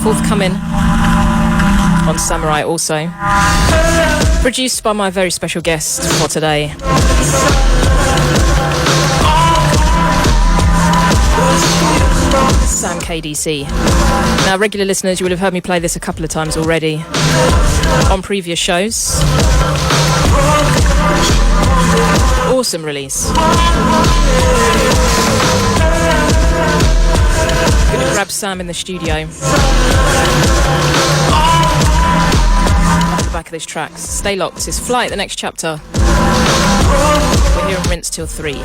Forthcoming on Samurai also. Produced by my very special guest for today. Sam KDC. Now, regular listeners, you will have heard me play this a couple of times already on previous shows. Awesome release. I'm gonna grab Sam in the studio. At the back of this track. Stay locked. This is Flight, the next chapter. We're here on Rinse till 3.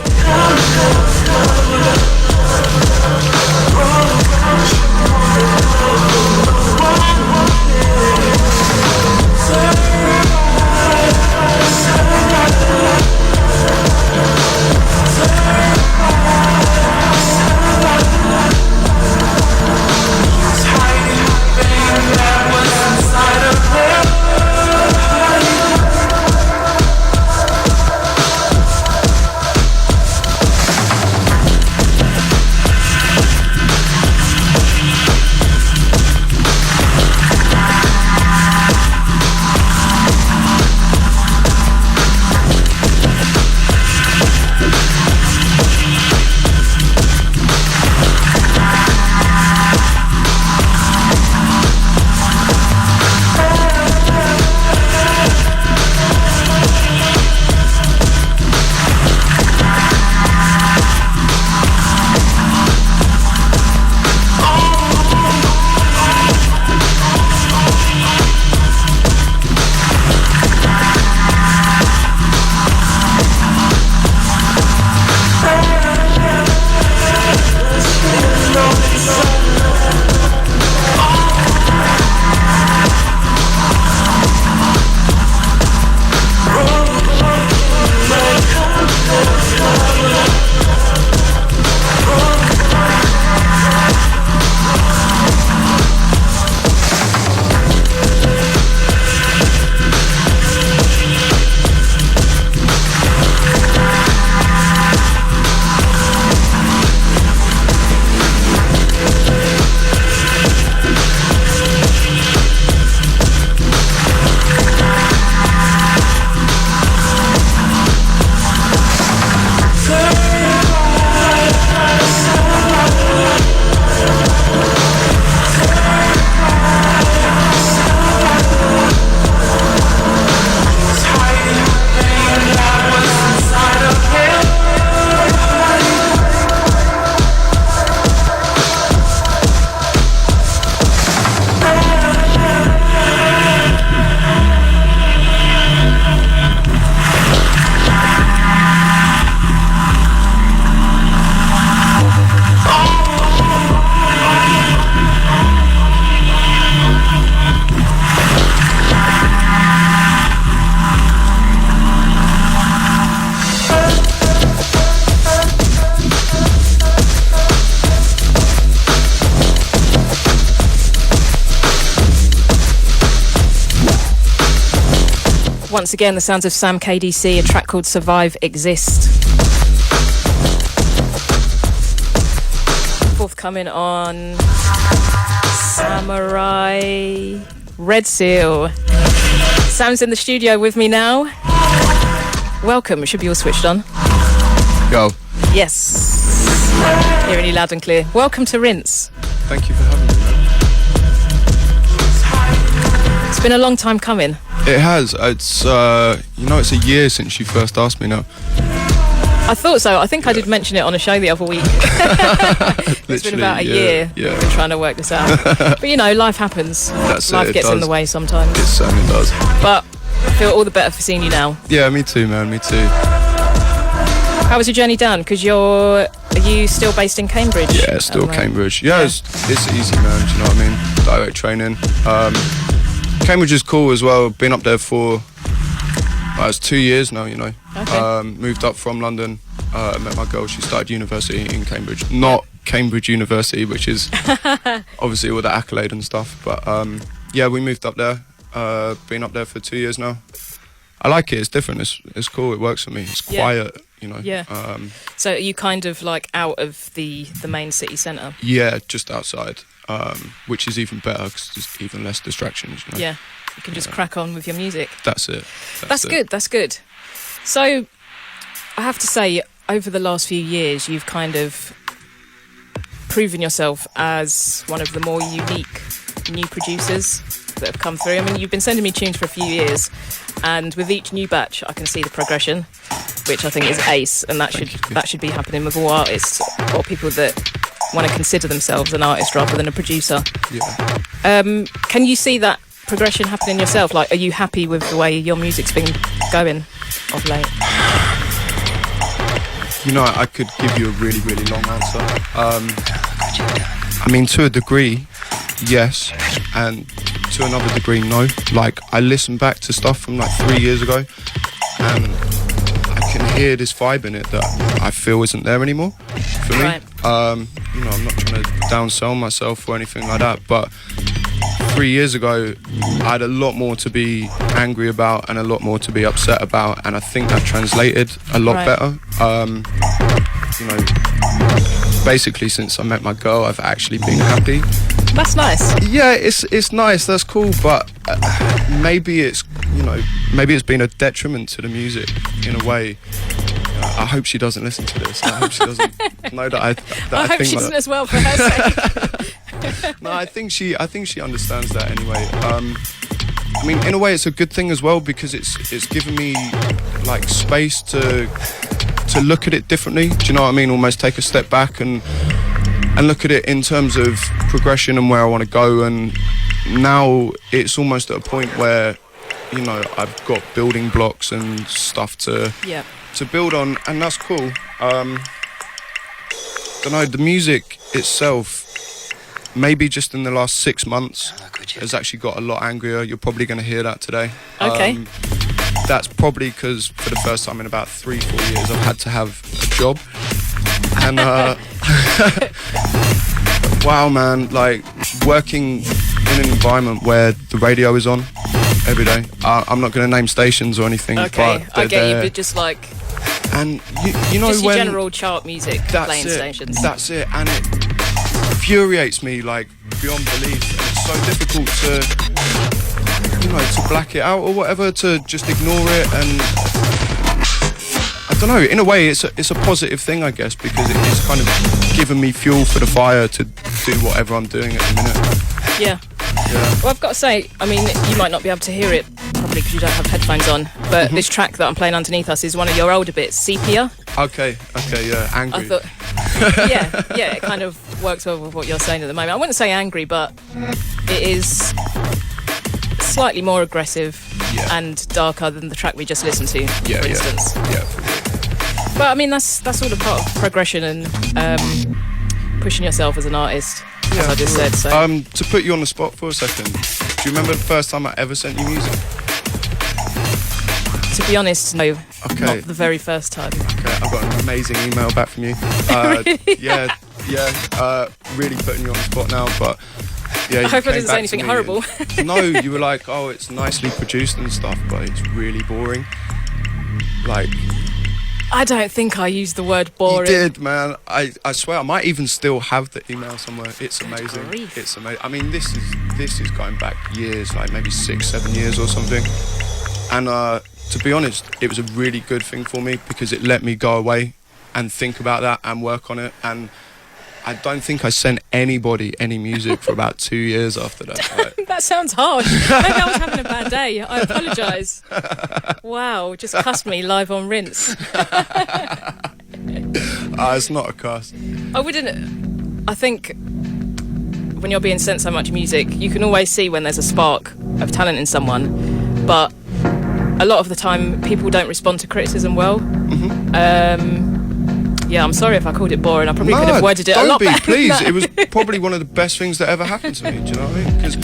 Once again, the sounds of Sam KDC, a track called Survive Exist. Forthcoming on Samurai Red Seal. Sam's in the studio with me now. Welcome, it should be all switched on. Go. Yes. Hearing you loud and clear. Welcome to Rinse. Thank you for having me, man. It's been a long time coming. It has. It's it's a year since you first asked me now. I thought so. I think I did mention it on a show the other week. It's been about a year we've been trying to work this out. But life happens. Life gets in the way sometimes. It certainly does. But I feel all the better for seeing you now. Yeah, me too, man. Me too. How was your journey down? Because are you still based in Cambridge? Yeah, still Cambridge. Yeah, it's easy, man. Do you know what I mean? Direct training. Cambridge is cool as well. Been up there for it's 2 years now, Okay. Moved up from London. Met my girl. She started university in Cambridge. Not Cambridge University, which is obviously all the accolade and stuff. But we moved up there. Been up there for 2 years now. I like it. It's different. It's cool. It works for me. It's quiet. Yeah. So are you kind of like out of the main city centre? Yeah, just outside. which is even better because there's even less distractions. You know? Yeah, you can just crack on with your music. That's it. That's good. So, I have to say, over the last few years, you've kind of proven yourself as one of the more unique new producers that have come through. I mean, you've been sending me tunes for a few years, and with each new batch, I can see the progression, which I think is ace, and that should be happening with all artists or people that want to consider themselves an artist rather than a producer. Yeah. Can you see that progression happening yourself? Like, are you happy with the way your music's been going of late? You know, I could give you a really, really long answer. I mean, to a degree, yes, and to another degree, no. Like, I listen back to stuff from like 3 years ago, and I can hear this vibe in it that I feel isn't there anymore for me. Right. You know, I'm not trying to downsell myself or anything like that, but 3 years ago, I had a lot more to be angry about and a lot more to be upset about, and I think that translated a lot better. You know, basically since I met my girl, I've actually been happy. That's nice. Yeah, it's nice, that's cool, but maybe it's been a detriment to the music in a way. I hope she doesn't listen to this. I hope she doesn't know that I hope she doesn't as well, for her sake. No, I think she understands that anyway. I mean, in a way, it's a good thing as well because it's given me like space to look at it differently. Do you know what I mean? Almost take a step back and look at it in terms of progression and where I want to go. And now it's almost at a point where, you know, I've got building blocks and stuff to build on, and that's cool. Don't know, the music itself, maybe just in the last 6 months, has actually got a lot angrier. You're probably going to hear that today. Okay. That's probably because for the first time in about 3-4 years, I've had to have a job. And wow, man, like working in an environment where the radio is on every day. I'm not going to name stations or anything. Okay, but I get you, but just like... And you know, just when... your general chart music playing stations. That's it, and it infuriates me, like, beyond belief. And it's so difficult to, you know, to black it out or whatever, to just ignore it. And I don't know, in a way it's a positive thing, I guess, because it's kind of given me fuel for the fire to do whatever I'm doing at the minute. Yeah. Well, I've got to say, I mean, you might not be able to hear it probably because you don't have headphones on, but this track that I'm playing underneath us is one of your older bits, Sepia. Okay, yeah, angry. I thought, yeah, it kind of works well with what you're saying at the moment. I wouldn't say angry, but it is slightly more aggressive and darker than the track we just listened to, for instance. Yeah. But I mean, that's all a part of progression and pushing yourself as an artist, as I just said. So. To put you on the spot for a second, do you remember the first time I ever sent you music? To be honest, no. Okay. Not the very first time. Okay, I've got an amazing email back from you. Really? Really putting you on the spot now, but yeah. I hope I didn't say anything horrible. No, you were like, oh, it's nicely produced and stuff, but it's really boring. Like... I don't think I used the word boring. You did, man. I swear, I might even still have the email somewhere. It's amazing. Grief. It's amazing. I mean, this is going back years, like maybe 6-7 years or something. And to be honest, it was a really good thing for me because it let me go away and think about that and work on it. And I don't think I sent anybody any music for about 2 years after that. Like. That sounds harsh. Maybe I was having a bad day. I apologise. Wow, just cussed me live on Rinse. It's not a cuss. I think when you're being sent so much music, you can always see when there's a spark of talent in someone, but a lot of the time people don't respond to criticism well. Yeah, I'm sorry if I called it boring. I probably could have worded it a lot better. Don't be, please. It was probably one of the best things that ever happened to me. Do you know what I mean? Because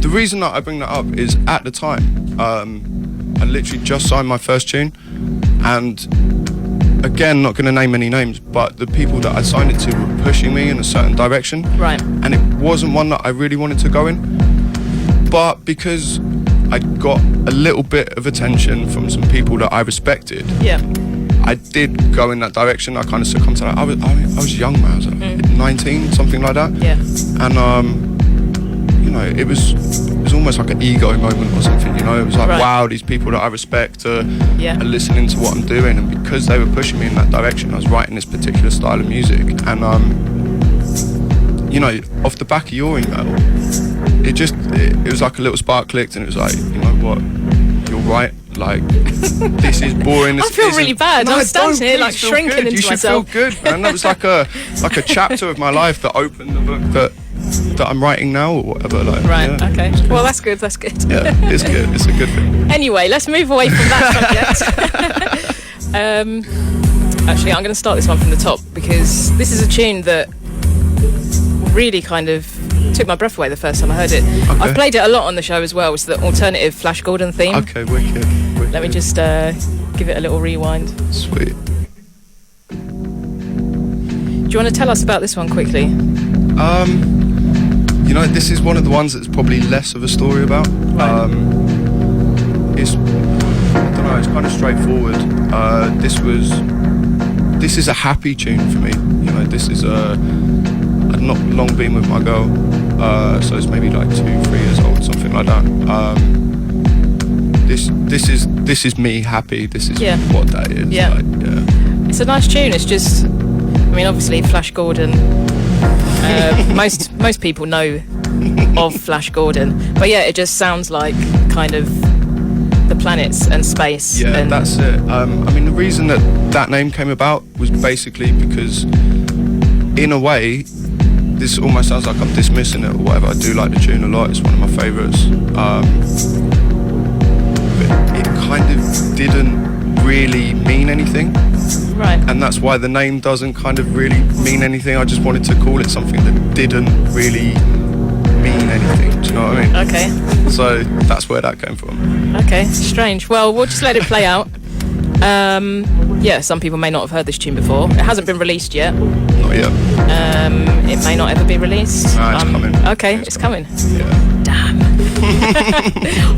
the reason that I bring that up is at the time, I literally just signed my first tune, and again, not going to name any names, but the people that I signed it to were pushing me in a certain direction. Right. And it wasn't one that I really wanted to go in. But because I got a little bit of attention from some people that I respected, I did go in that direction. I kind of succumbed to that. I was young, man. I was like 19, something like that. Yeah. And you know, it was almost like an ego moment or something. You know, it was like, wow, these people that I respect are listening to what I'm doing, and because they were pushing me in that direction, I was writing this particular style of music. And you know, off the back of your email, it was like a little spark clicked, and it was like, you know what, you're right. Like, this is boring. I feel really bad. I'm standing here like shrinking into myself. You should feel good, man. That was like a chapter of my life that opened the book that I'm writing now or whatever. Like, right. Yeah, okay. Well, that's good. That's good. Yeah, it's good. It's a good thing. Anyway, let's move away from that subject. Actually, I'm going to start this one from the top, because this is a tune that really kind of took my breath away the first time I heard it. Okay. I've played it a lot on the show as well. It's the alternative Flash Gordon theme. Okay, wicked. Let me just give it a little rewind. Sweet. Do you want to tell us about this one quickly? You know, this is one of the ones that's probably less of a story about. Right. It's, I don't know, it's kind of straightforward. This is a happy tune for me. You know, this is I'd not long been with my girl, so it's maybe like 2-3 years old, something like that. This is me happy. This is what that is. Yeah. Like, yeah. It's a nice tune. It's just, I mean, obviously Flash Gordon. Most people know of Flash Gordon, but yeah, it just sounds like kind of the planets and space. Yeah, and that's it. I mean, the reason that name came about was basically because, in a way, this almost sounds like I'm dismissing it or whatever. I do like the tune a lot. It's one of my favourites. But it kind of didn't really mean anything. Right. And that's why the name doesn't kind of really mean anything. I just wanted to call it something that didn't really mean anything. Do you know what I mean? Okay. So that's where that came from. Okay, strange. Well, we'll just let it play out. Yeah, some people may not have heard this tune before. It hasn't been released yet. Not yet. It may not ever be released. Nah, it's coming. Okay, it's coming. Yeah. Damn.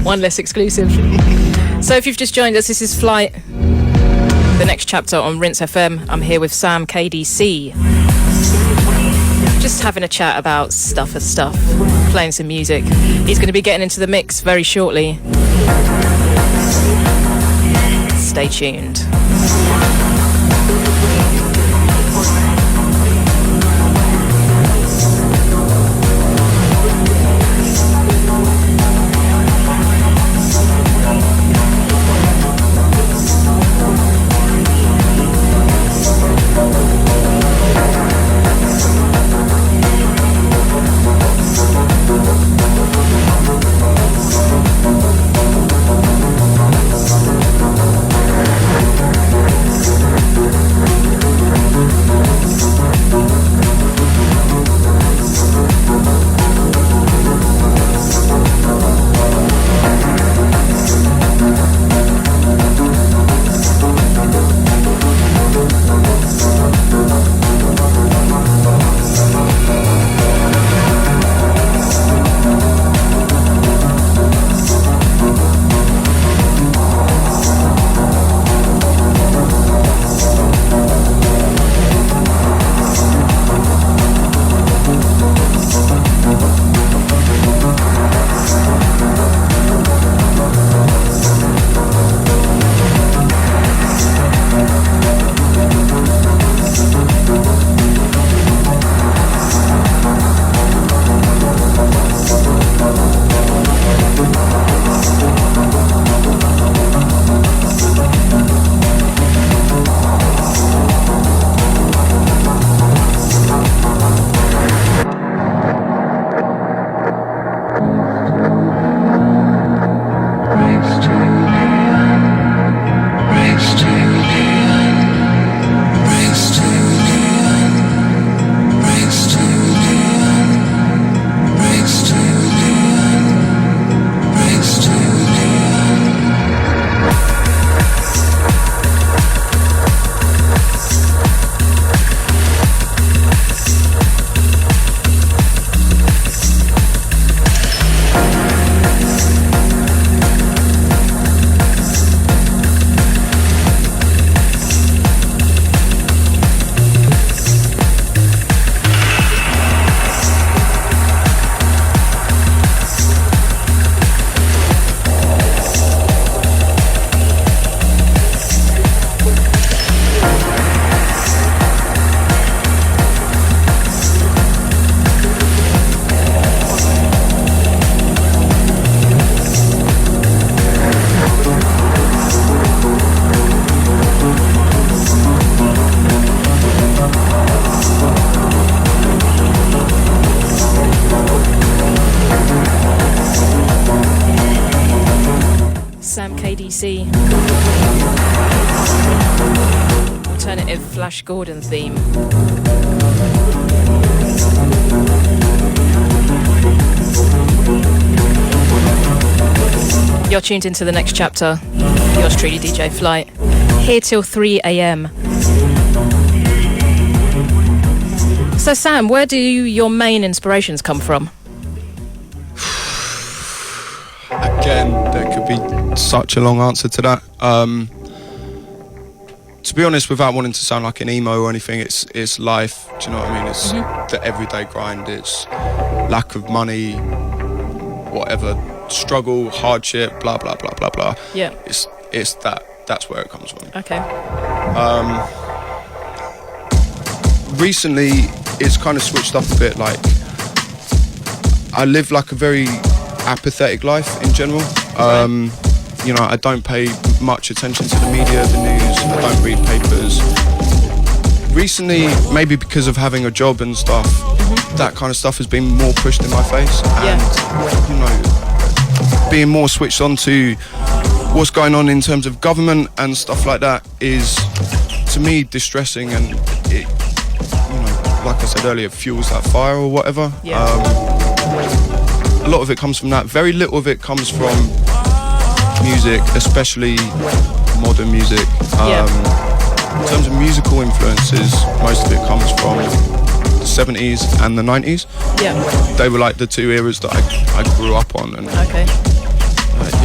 One less exclusive. So if you've just joined us, this is Flight, the next chapter on Rinse FM. I'm here with Sam KDC. Just having a chat about stuff, playing some music. He's going to be getting into the mix very shortly. Stay tuned. KDC alternative Flash Gordon theme. You're tuned into the next chapter. Yours truly, DJ Flight. Here till 3 a.m. So Sam, where do your main inspirations come from? Again, there could be such a long answer to that. To be honest, without wanting to sound like an emo or anything, it's life. Do you know what I mean? It's the everyday grind. It's lack of money, whatever, struggle, hardship, blah blah blah blah blah. Yeah. It's that's where it comes from. Okay. Recently, it's kind of switched up a bit. Like, I live like a very apathetic life in general. You know, I don't pay much attention to the media, the news. I don't read papers. Recently, maybe because of having a job and stuff, that kind of stuff has been more pushed in my face. And, you know, being more switched on to what's going on in terms of government and stuff like that is, to me, distressing, and it, you know, like I said earlier, fuels that fire or whatever. A lot of it comes from that. Very little of it comes from music, especially modern music. In terms of musical influences, most of it comes from the 70s and the 90s. They were like the two eras that I grew up on. And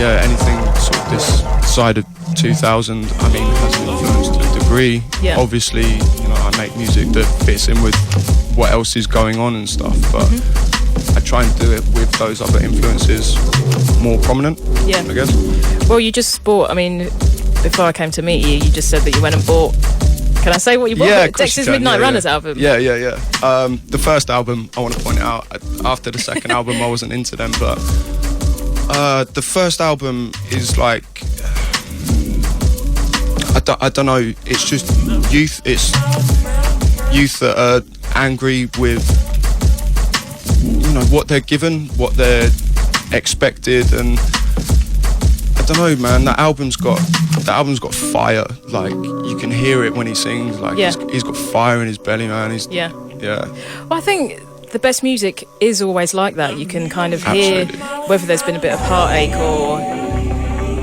anything sort of this side of 2000, I mean, has an influence to a degree. Obviously, you know, I make music that fits in with what else is going on and stuff, but I try and do it with those other influences more prominent, I guess. Well, you just bought, I mean, before I came to meet you, you just said that you went and bought, can I say what you bought? Yeah, Dexter's Midnight Runners album. Yeah. The first album, I want to point it out, after the second album I wasn't into them, but the first album is like, I don't know, it's just youth. It's youth that are angry with, you know, what they're given, what they're expected, and I don't know, man, that album's got fire. Like, you can hear it when he sings. Like, he's got fire in his belly, man. Well, I think the best music is always like that. You can kind of hear whether there's been a bit of heartache or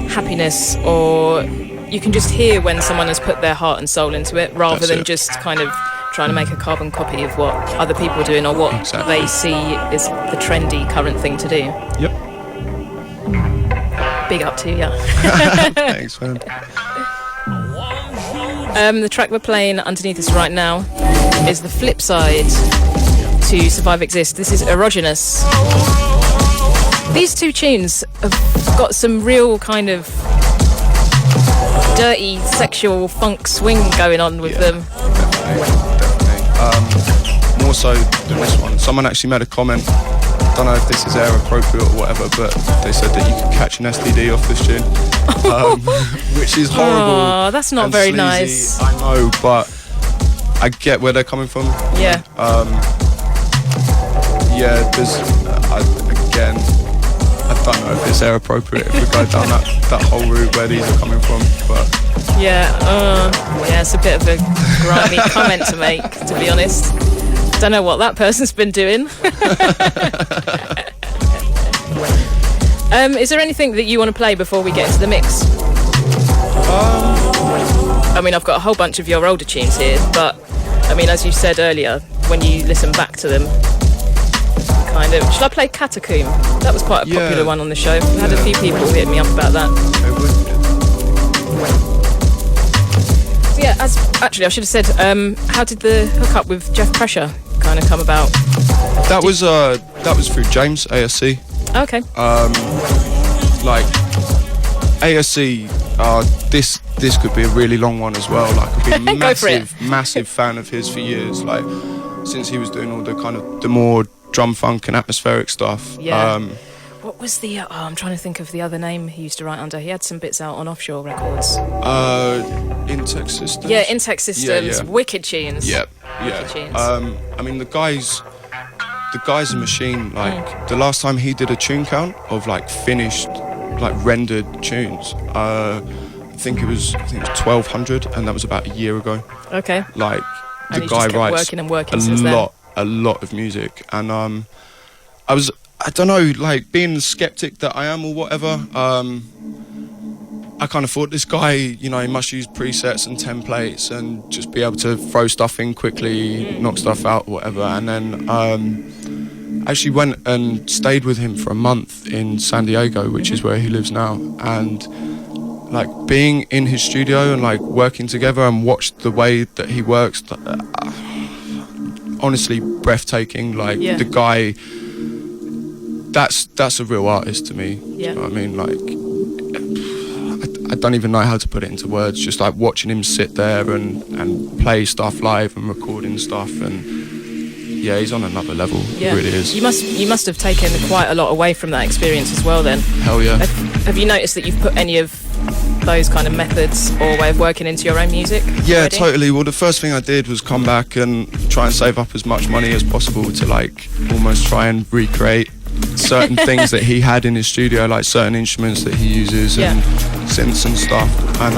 happiness, or you can just hear when someone has put their heart and soul into it, rather than just kind of trying to make a carbon copy of what other people are doing or what they see is the trendy current thing to do. Yep. Big up to you. Thanks, man. The track we're playing underneath us right now is the flip side to Survive Exist. This is Erogenous. These two tunes have got some real kind of dirty sexual funk swing going on with them. Definitely. More so than this one. Someone actually made a comment, don't know if this is air appropriate or whatever, but they said that you could catch an STD off this tune, which is horrible. Oh, that's not very sleazy. nice. I know, but I get where they're coming from. Yeah. There's again, I don't know if it's air appropriate if we go down that whole route where these are coming from, but it's a bit of a grimy comment to make, to be honest. Don't know what that person's been doing. Is there anything that you want to play before we get into the mix? I mean, I've got a whole bunch of your older tunes here, but I mean, as you said earlier, when you listen back to them, kind of. Should I play Catacomb? That was quite a popular one on the show. I had a few people hit me up about that. So I should have said, how did the hookup with Jeff Pressure kind of come about? That was through James ASC. Okay. Like ASC, this could be a really long one as well. Like, I've been massive fan of his for years. Like, since he was doing all the kind of the more drum funk and atmospheric stuff. Yeah. What was the? I'm trying to think of the other name he used to write under. He had some bits out on Offshore Records. Intech Systems. Yeah, Intech Systems. Wicked tunes. Yep. Wicked tunes. I mean, the guy's a machine. Like, the last time he did a tune count of like finished like rendered tunes. I think it was 1,200, and that was about a year ago. Okay. Like And the he's guy just kept writes working and working since then. a lot of music, and I don't know, like being the skeptic that I am or whatever. I kind of thought this guy, you know, he must use presets and templates and just be able to throw stuff in quickly, knock stuff out, or whatever. And then actually went and stayed with him for a month in San Diego, which is where he lives now. And like being in his studio and like working together and watched the way that he works, honestly breathtaking. Like the guy, that's a real artist to me. Yeah. You know what I mean? Like, I don't even know how to put it into words. Just like watching him sit there and play stuff live and recording stuff, and yeah, he's on another level. Yeah. He really is. You must have taken quite a lot away from that experience as well. Then. Hell yeah. Have you noticed that you've put any of those kind of methods or way of working into your own music? Yeah, already? totally. Well, the first thing I did was come back and try and save up as much money as possible to like almost try and recreate certain things that he had in his studio, like certain instruments that he uses and synths and stuff. And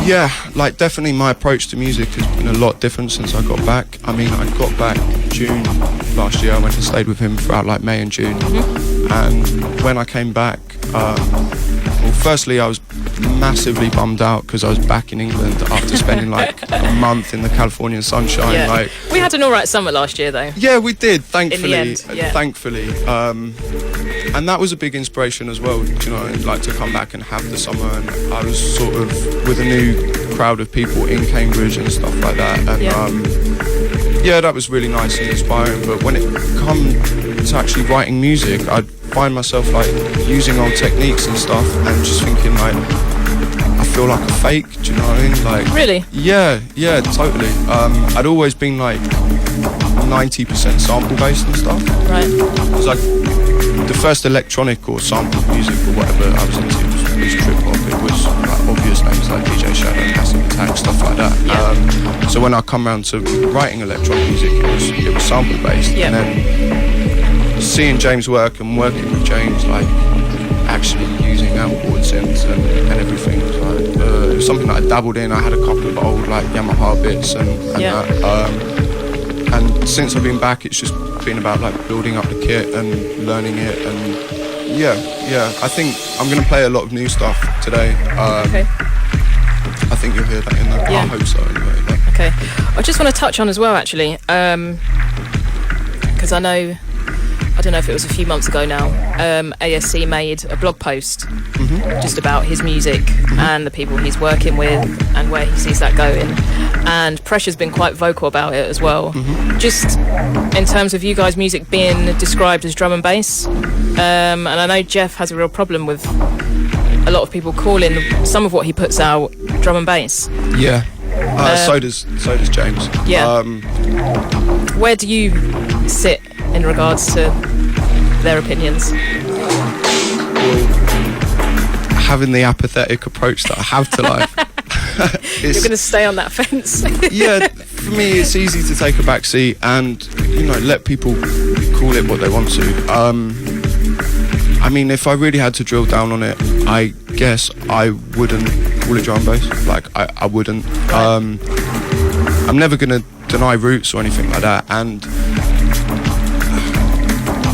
yeah, like definitely my approach to music has been a lot different since I got back. I mean, I got back June last year. I went and stayed with him throughout like May and June. And when I came back, well, firstly I was massively bummed out because I was back in England after spending like a month in the Californian sunshine. Yeah. Like, we had an alright summer last year though. yeah, we did, thankfully. In the end, yeah. Thankfully. And that was a big inspiration as well, you know, like to come back and have the summer. And I was sort of with a new crowd of people in Cambridge and stuff like that. And yeah, that was really nice and inspiring. But when it comes to actually writing music, I'd find myself like using old techniques and stuff and just thinking like, I feel like a fake, do you know what I mean? Like, really? Yeah, totally. I'd always been like 90% sample based and stuff. Right. It was like the first electronic or sample music or whatever I was into was trip hop. It was like obvious names like DJ Shadow, Massive Attack, stuff like that. Yeah. So when I come around to writing electronic music, it was sample based. Yeah. And then seeing James work and working with James, like actually using outboard synths and everything, was like, it was something that I dabbled in. I had a couple of old like Yamaha bits and that. And since I've been back, it's just been about like building up the kit and learning it. And yeah, I think I'm going to play a lot of new stuff today. Okay. I think you'll hear that in the. I hope so anyway. Like. Okay. I just want to touch on as well, actually, because I don't know if it was a few months ago now, ASC made a blog post just about his music and the people he's working with and where he sees that going. And Pressure's been quite vocal about it as well. Just in terms of you guys' music being described as drum and bass. And I know Jeff has a real problem with a lot of people calling some of what he puts out drum and bass. Yeah. So does James. Yeah. Where do you sit in regards to their opinions? Well, having the apathetic approach that I have to life. You're going to stay on that fence. Yeah, for me it's easy to take a back seat and, you know, let people call it what they want to. I mean, if I really had to drill down on it, I guess I wouldn't call it drum and bass. Like, I wouldn't. Right. I'm never going to deny roots or anything like that, and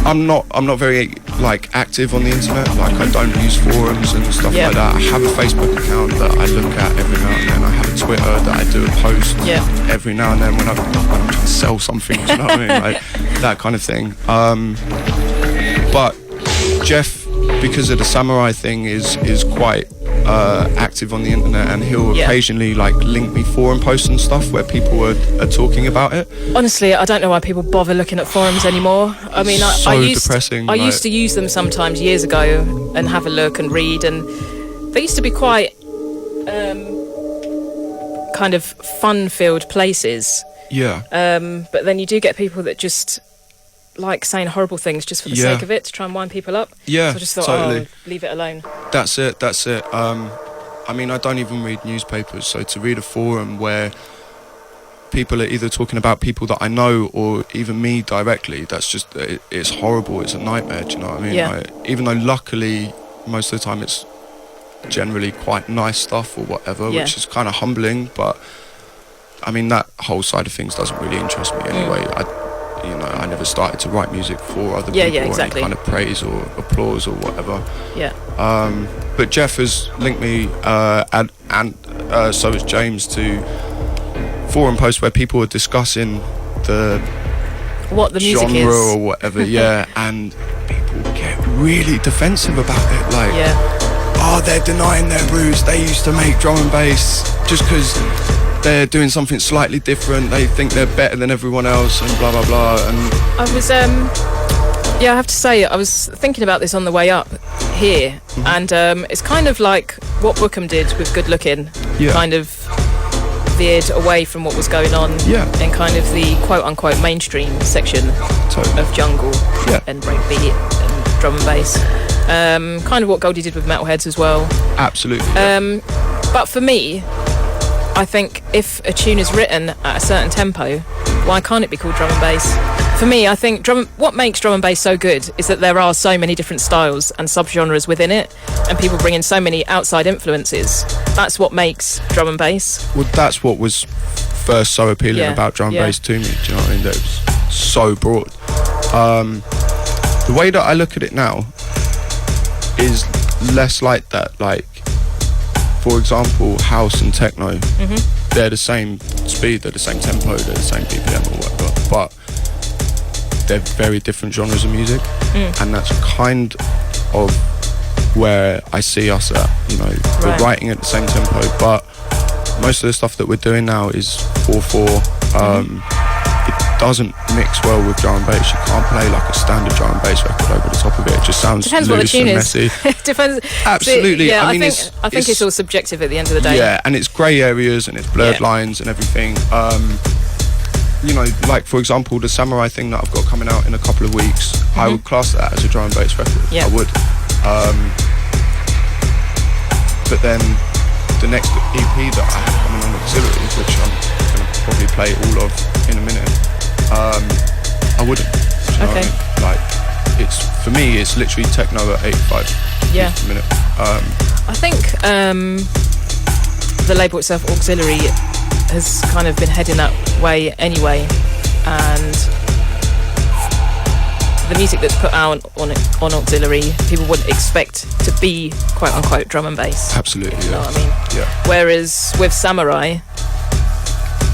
I'm not very like active on the internet. Like, I don't use forums and stuff like that. I have a Facebook account that I look at every now and then. I have a Twitter that I do a post every now and then when I'm trying to sell something. Do you know what I mean? Like that kind of thing. But Jeff, because of the samurai thing, is quite active on the internet, and he'll occasionally like link me forum posts and stuff where people are talking about it. Honestly, I don't know why people bother looking at forums anymore. I mean, I used to use them sometimes years ago and have a look and read, and they used to be quite kind of fun-filled places. Yeah. But then you do get people that just like saying horrible things just for the sake of it, to try and wind people up. Yeah, so I just thought, totally. Leave it alone. That's it. I mean, I don't even read newspapers, so to read a forum where people are either talking about people that I know or even me directly, that's just, it's horrible. It's a nightmare. Do you know what I mean? Yeah. Like, even though luckily most of the time it's generally quite nice stuff or whatever, Yeah. which is kind of humbling, but I mean, that whole side of things doesn't really interest me anyway. I never started to write music for other people or exactly. any kind of praise or applause or whatever. Yeah. But Jeff has linked me, and so has James, to forum posts where people are discussing what the music genre is. or whatever, yeah, and people get really defensive about it. Like, they're denying their roots. They used to make drum and bass just because they're doing something slightly different. They think they're better than everyone else and blah, blah, blah. And I was, I have to say, I was thinking about this on the way up here, and it's kind of like what Bookham did with Good Looking, kind of veered away from what was going on in kind of the quote-unquote mainstream section of jungle and breakbeat and drum and bass. Kind of what Goldie did with Metalheads as well. Absolutely. But for me, I think if a tune is written at a certain tempo, why can't it be called drum and bass? For me, I think what makes drum and bass so good is that there are so many different styles and subgenres within it, and people bring in so many outside influences. That's what makes drum and bass. Well, that's what was first so appealing about drum and bass to me. Do you know what I mean? That it was so broad. The way that I look at it now is less like that. Like, for example, house and techno, they're the same speed, they're the same tempo, they're the same BPM or whatever, but they're very different genres of music, and that's kind of where I see us at. You know, we're writing at the same tempo, but most of the stuff that we're doing now is 4/4. It doesn't mix well with drum and bass. You can't play like a standard drum and bass record over the top of it. It just sounds depends loose what the tune and is. messy. Depends. Absolutely. Yeah, I mean, I think it's all subjective at the end of the day. Yeah, and it's grey areas and it's blurred lines and everything. You know, like for example, the Samurai thing that I've got coming out in a couple of weeks, I would class that as a drum and bass record. Yeah. I would. But then the next EP that I have coming on Auxiliary, which I'm going to probably play all of in a minute, I wouldn't. Do you know what I mean? Like, it's, for me, it's literally techno at 85 a minute. I think the label itself, Auxiliary, has kind of been heading that way anyway, and the music that's put out on Auxiliary, people wouldn't expect to be quote unquote drum and bass. Absolutely, you know what I mean? Yeah. Whereas with Samurai,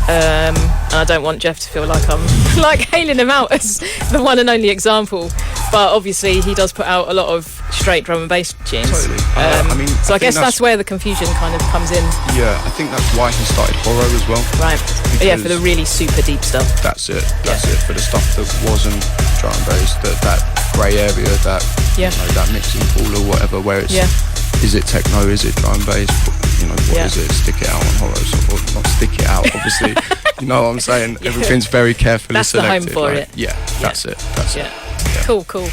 and I don't want Jeff to feel like I'm like hailing him out as the one and only example, but obviously he does put out a lot of straight drum and bass tunes. Totally. I mean, so I guess that's where the confusion kind of comes in. Yeah, I think that's why he started horror as well. Right. Yeah, for the really super deep stuff. That's it. That's it. For the stuff that wasn't drum and bass, that grey area, that you know, that mixing pool or whatever, where it's is it techno, is it drum and bass? You know, what is it? Stick it out on horrors, or not stick it out, obviously. You know what I'm saying? Everything's very carefully selected. That's the home for it. Yeah, that's it. That's it. Yeah. Cool.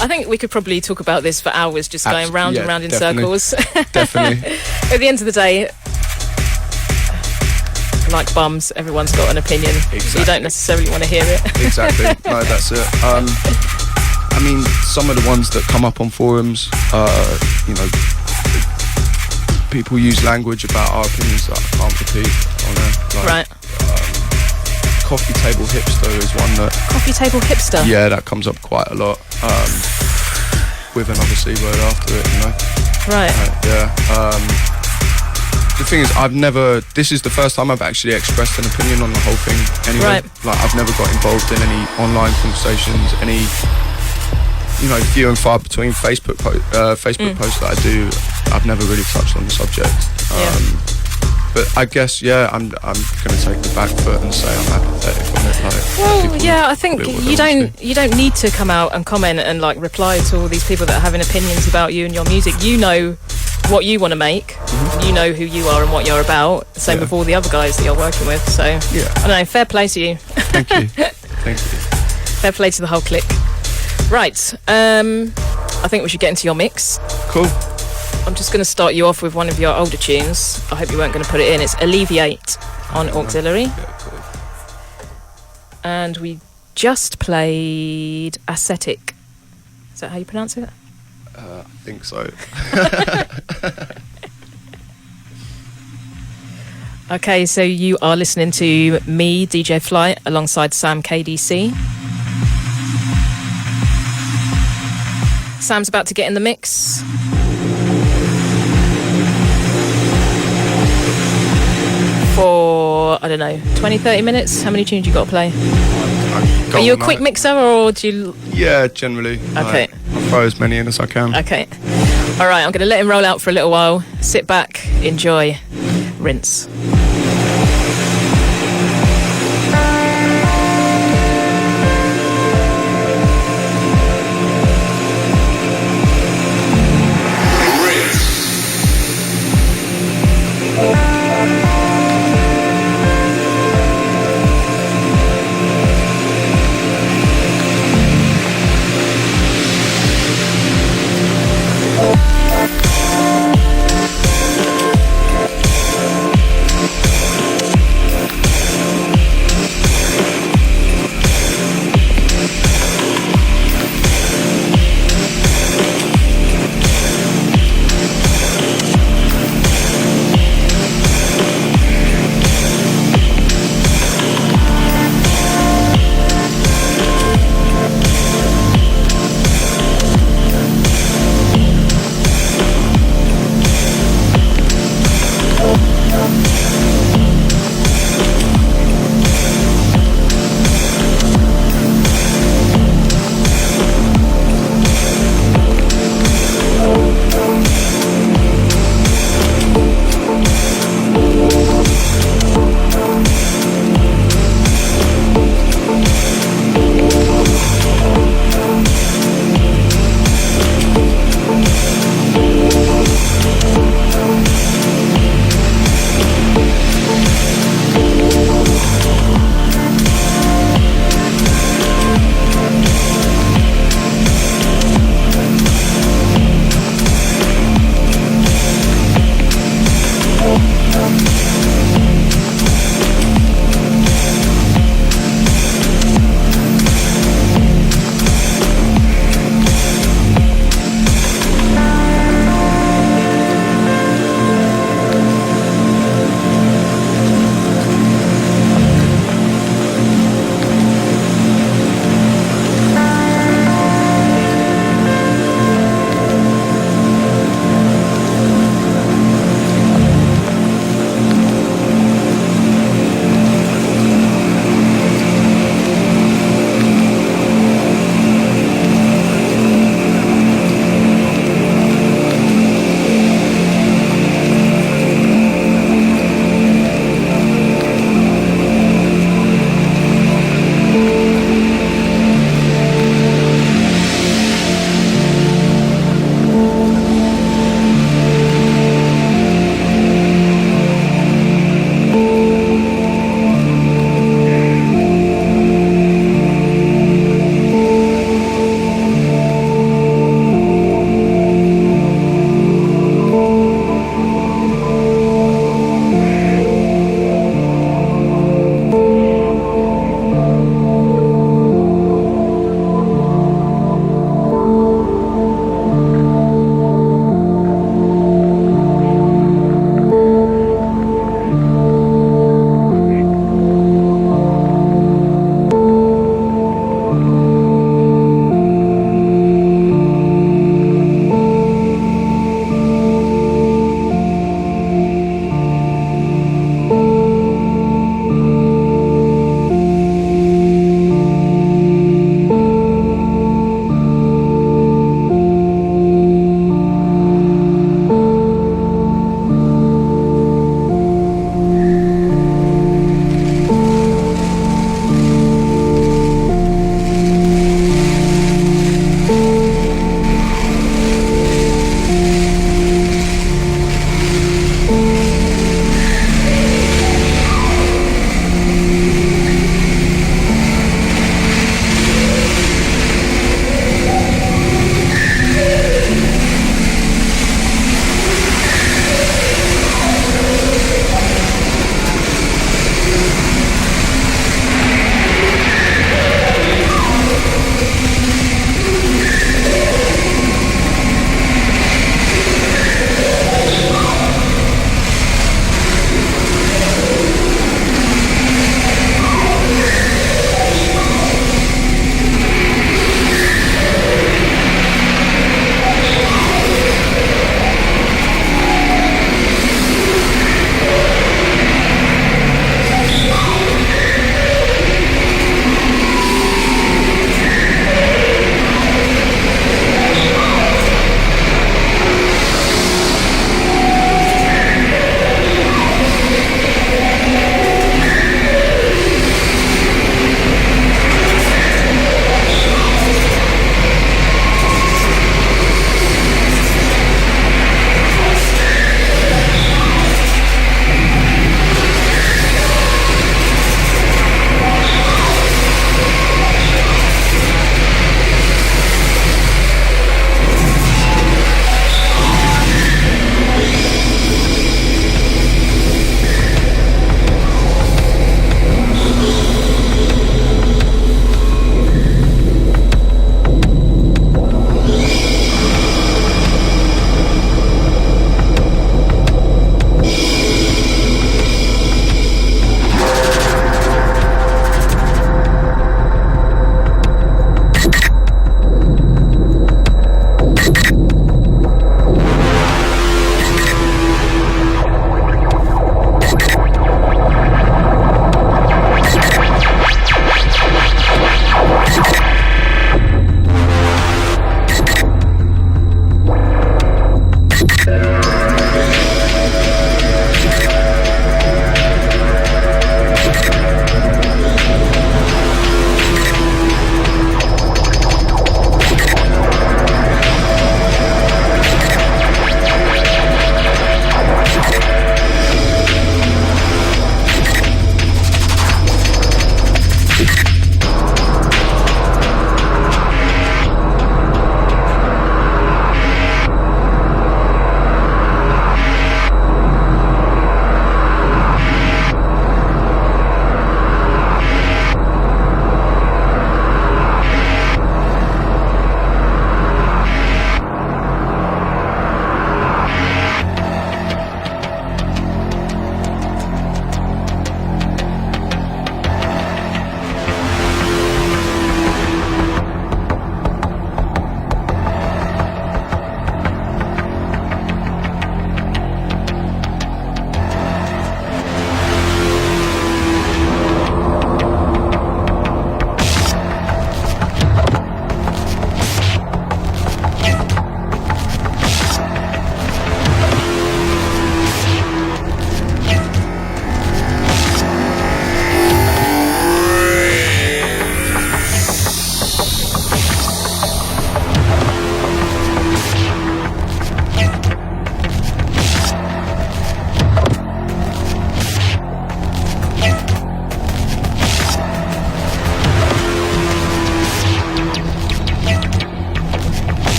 I think we could probably talk about this for hours, just going round and round in circles. Definitely. At the end of the day, like bums, everyone's got an opinion. Exactly. You don't necessarily want to hear it. Exactly. No, that's it. I mean, some of the ones that come up on forums, you know, people use language about our opinions that I can't repeat on there. Like, Coffee table hipster is one that... Coffee table hipster? Yeah, that comes up quite a lot. With another C word after it, you know. Right. The thing is, this is the first time I've actually expressed an opinion on the whole thing anyway. Like, I've never got involved in any online conversations, any, you know, few and far between Facebook posts that I do. I've never really touched on the subject. But I guess, I'm going to take the back foot and say I'm apathetic on it. Like, well, I think you don't need to come out and comment and like reply to all these people that are having opinions about you and your music. You know what you want to make. You know who you are and what you're about. Same with all the other guys that you're working with. So I don't know. Fair play to you. Thank you. Thank you. Fair play to the whole clique. Right. I think we should get into your mix. Cool. I'm just going to start you off with one of your older tunes. I hope you weren't going to put it in. It's Alleviate on Auxiliary. Yeah, cool. And we just played Ascetic. Is that how you pronounce it? I think so. Okay, so you are listening to me, DJ Flight, alongside Sam KDC. Sam's about to get in the mix. For, I don't know, 20, 30 minutes? How many tunes you got to play? Are you a quick mixer or do you... Yeah, generally. Okay. I'll throw as many in as I can. Okay. All right, I'm going to let him roll out for a little while. Sit back, enjoy, rinse.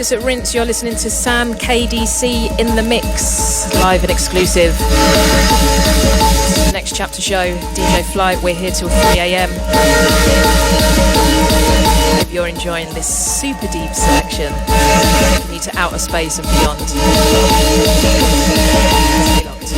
Service at Rinse. You're listening to Sam KDC in the mix, live and exclusive. Next chapter show, DJ Flight. We're here till 3 a.m. Hope you're enjoying this super deep selection, taking you to outer space and beyond. Stay locked.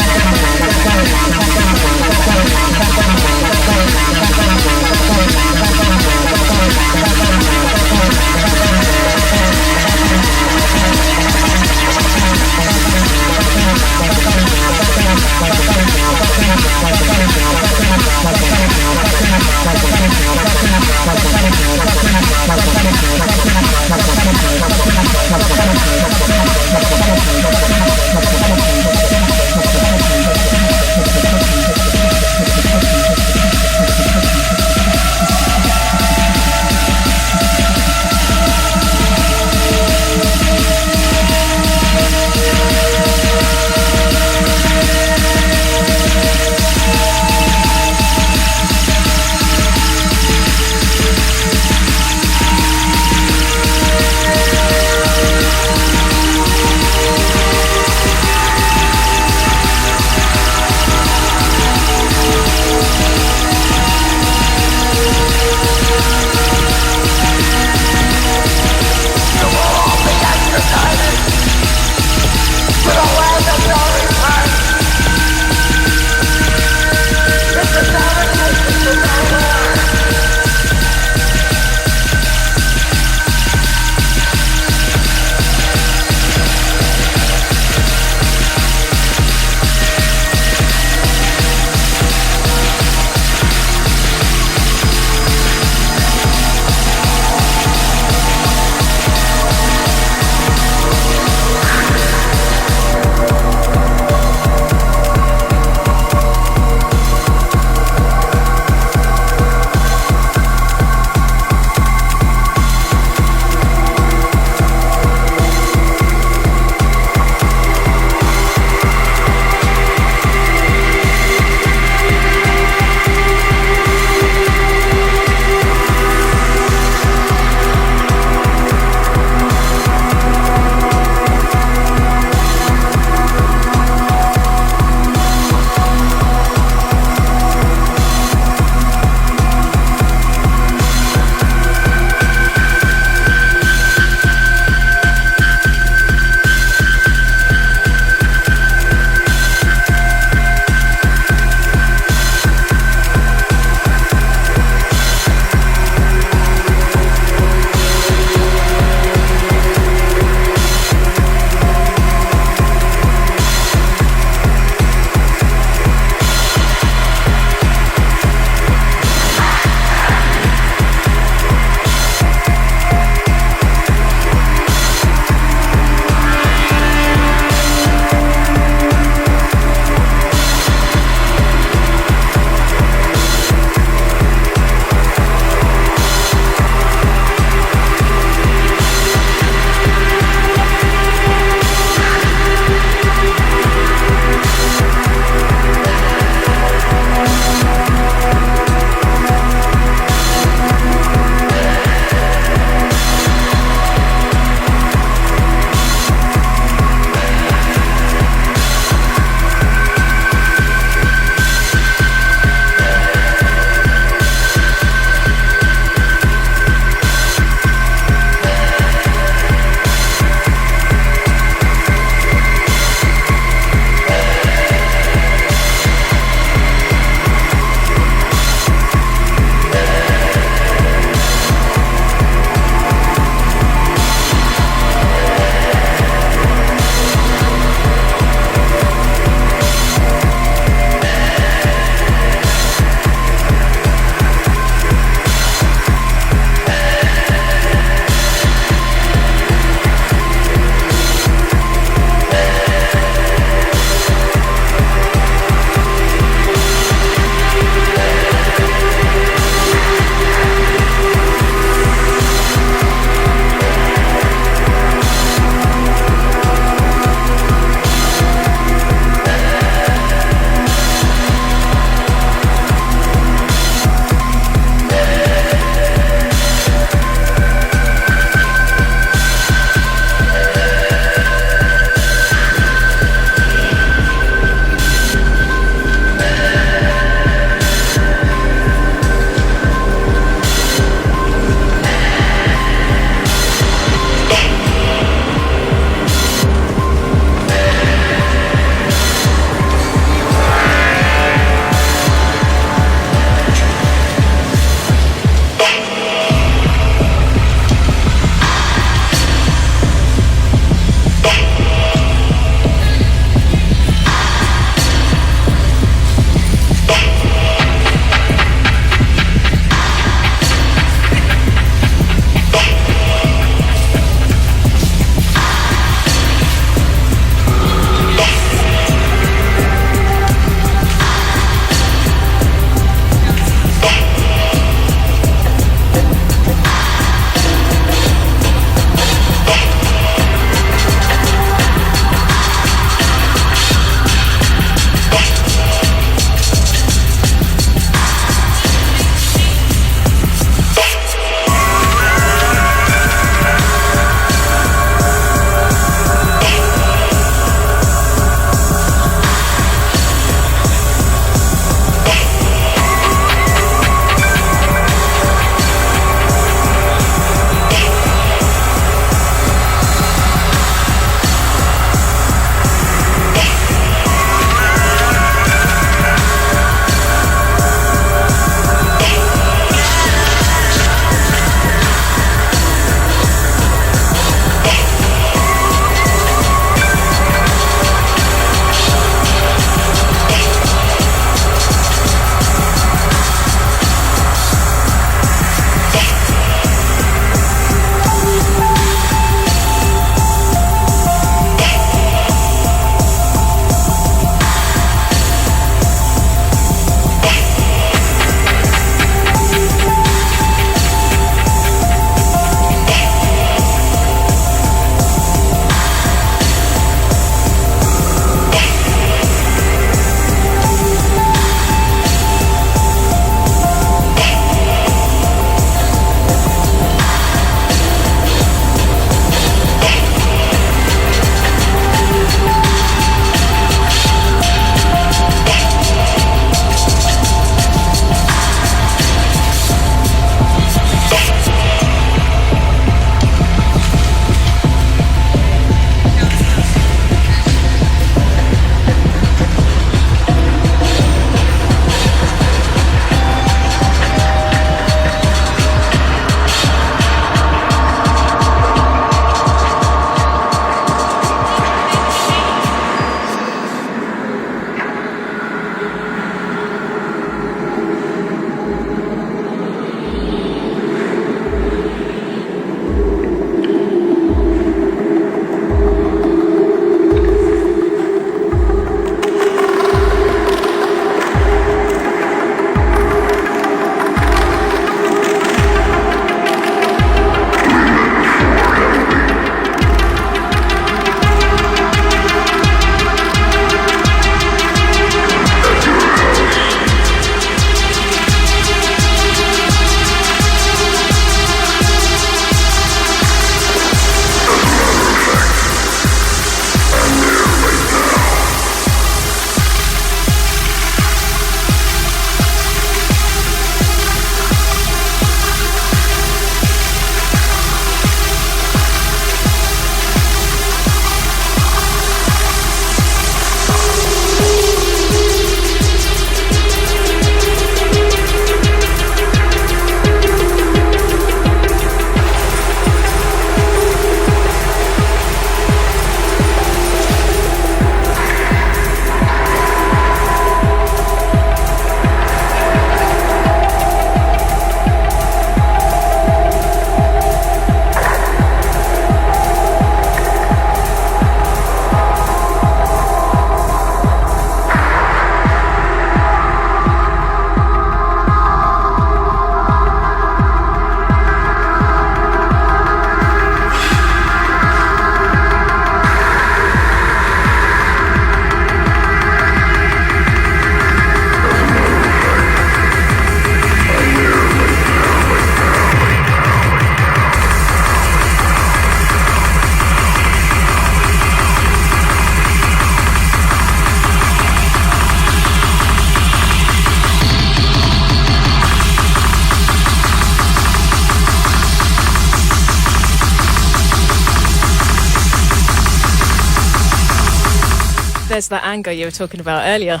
there's that anger you were talking about earlier.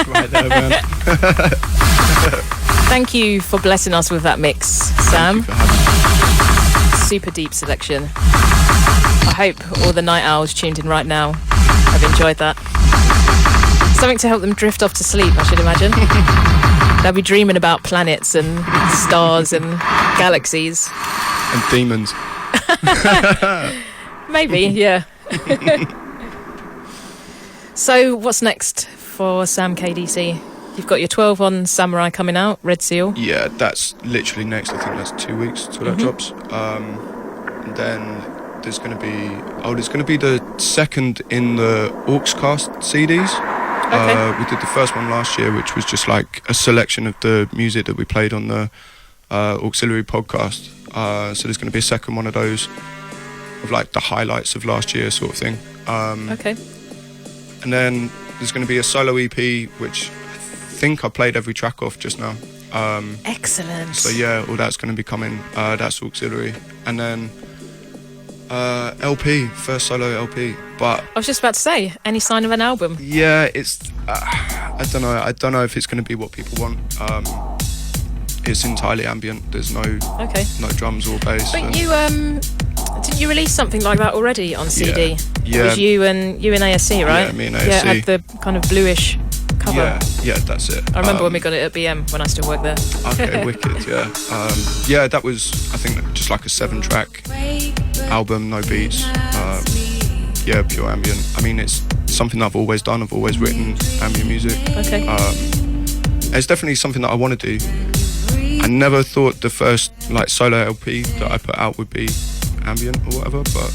Right there, man. Thank you for blessing us with that mix, Sam. Super deep selection. I hope all the night owls tuned in right now have enjoyed that. Something to help them drift off to sleep, I should imagine. They'll be dreaming about planets and stars and galaxies. And demons. Maybe, yeah. So, what's next for Sam KDC? You've got your 12 on Samurai coming out, Red Seal. Yeah, that's literally next. I think that's 2 weeks till that drops. And then there's going to be the second in the Auxcast CDs. Okay. We did the first one last year, which was just like a selection of the music that we played on the auxiliary podcast. So there's going to be a second one of those, of like the highlights of last year sort of thing. Okay. And then there's going to be a solo EP, which I think I played every track off just now. Excellent. So yeah, all that's going to be coming. That's auxiliary. And then LP, first solo LP. But I was just about to say, any sign of an album? yeah, it's I don't know if it's going to be what people want. It's entirely ambient. There's no drums or bass. But you didn't you release something like that already on CD? Yeah. It was you and ASC, right? Yeah, me and ASC. Yeah, it had the kind of bluish cover. Yeah, that's it. I remember when we got it at BM when I still worked there. Okay, wicked, yeah. Yeah, that was, I think, just like a 7-track album, no beats. Yeah, pure ambient. I mean, it's something that I've always done. I've always written ambient music. Okay. It's definitely something that I want to do. I never thought the first like solo LP that I put out would be ambient or whatever, but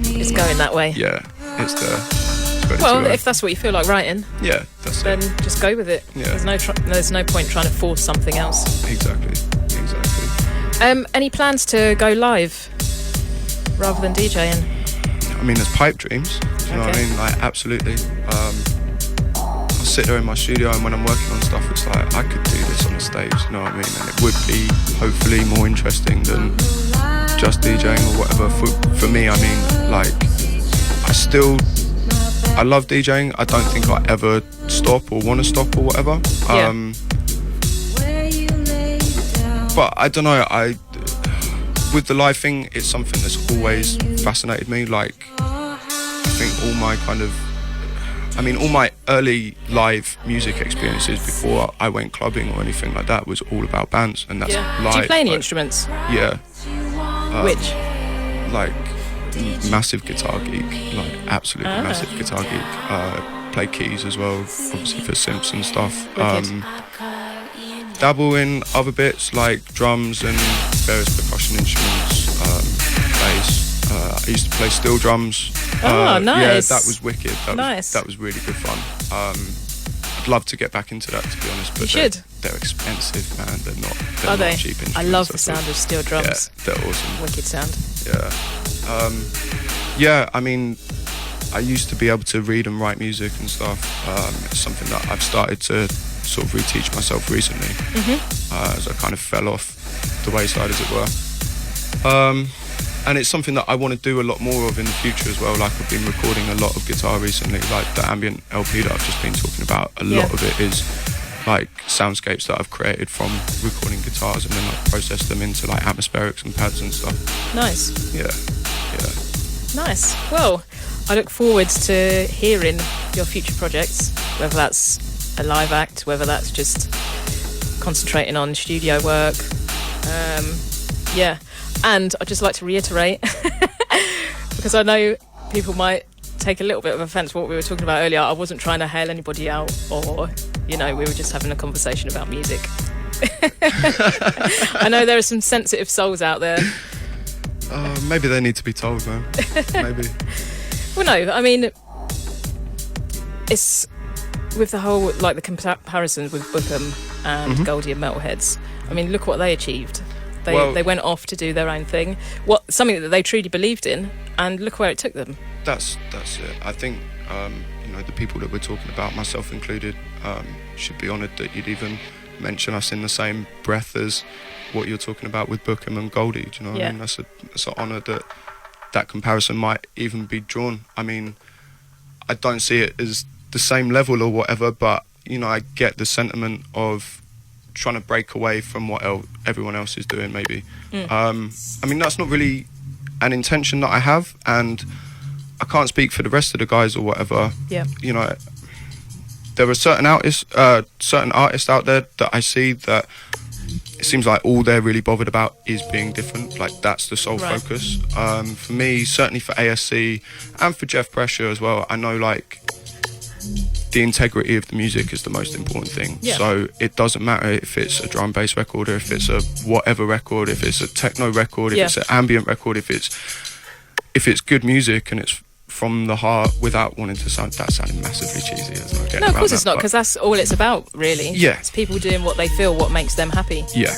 It's going that way. yeah, it's there. It's ready Well, to go. if that's what you feel like writing, Yeah, that's then it. just go with it. Yeah. There's no point trying to force something else. Exactly. Any plans to go live rather than DJing? I mean, there's pipe dreams. Do you know what I Okay. mean? Like, absolutely. I'll sit there in my studio, and when I'm working on stuff, it's like I could do this on the stage. You know what I mean? And it would be hopefully more interesting than just DJing or whatever. For me, I mean, like, I love DJing. I don't think I ever stop or want to stop or whatever. Yeah. But I don't know. With the live thing, it's something that's always fascinated me. Like, I think all my early live music experiences before I went clubbing or anything like that was all about bands, and that's live. Do you play any like, instruments? Yeah. Which? Like, massive guitar geek. Like, absolutely massive guitar geek. Play keys as well, obviously for synths and stuff. Wicked. Dabble in other bits like drums and various percussion instruments, bass. I used to play steel drums. Oh, nice. Yeah, that was wicked. Nice. That was really good fun. I'd love to get back into that, to be honest. But You should. They're expensive, man. They're not Are they? cheap instruments. I love the That's all. sound of steel drums. Yeah, they're awesome. Wicked sound. Yeah, I mean, I used to be able to read and write music and stuff. It's something that I've started to sort of reteach myself recently, as I kind of fell off the wayside, as it were. And it's something that I want to do a lot more of in the future as well. Like, I've been recording a lot of guitar recently, like the ambient LP that I've just been talking about. A lot of it is like soundscapes that I've created from recording guitars and then like process them into like atmospherics and pads and stuff. Nice. Yeah. Nice. Well, I look forward to hearing your future projects, whether that's a live act, whether that's just concentrating on studio work. And I'd just like to reiterate, because I know people might take a little bit of offence what we were talking about earlier. I wasn't trying to hail anybody out, or, we were just having a conversation about music. I know there are some sensitive souls out there. Maybe they need to be told, man. Maybe. Well, no, I mean, it's with the whole, like, the comparisons with Bookham and Goldie and Metalheads. I mean, look what they achieved. They went off to do their own thing, something that they truly believed in, and look where it took them. That's it. I think the people that we're talking about, myself included, should be honoured that you'd even mention us in the same breath as what you're talking about with Bookham and Goldie. Do you know what I mean? That's an honour that comparison might even be drawn. I mean, I don't see it as the same level or whatever, but you know, I get the sentiment of trying to break away from what everyone else is doing, maybe. I mean, that's not really an intention that I have, and I can't speak for the rest of the guys or whatever. Yeah. You know, there are certain artists out there that I see that it seems like all they're really bothered about is being different. Like, that's the sole focus. For me, certainly for ASC and for Jeff Pressure as well, I know, like, the integrity of the music is the most important thing. Yeah. So it doesn't matter if it's a drum bass record or if it's a whatever record, if it's a techno record, if it's an ambient record, if it's good music and it's from the heart, without wanting to sound massively cheesy. No, of course it's not, because that's all it's about, really. Yeah. It's people doing what they feel, what makes them happy. Yeah.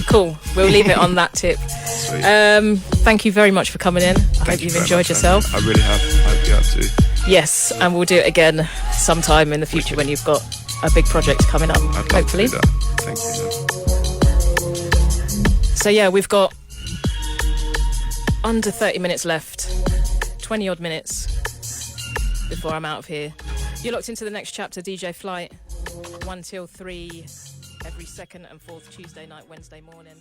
Cool. We'll leave it on that tip. Sweet. Thank you very much for coming in. I hope you've enjoyed yourself. I really have. I hope you have too. Yes, and we'll do it again sometime in the future when you've got a big project coming up, hopefully. Thank you. So yeah, we've got under 30 minutes left, 20 odd minutes before I'm out of here. You're locked into the next chapter, DJ Flight, 1 till 3 every second and fourth Tuesday night, Wednesday morning.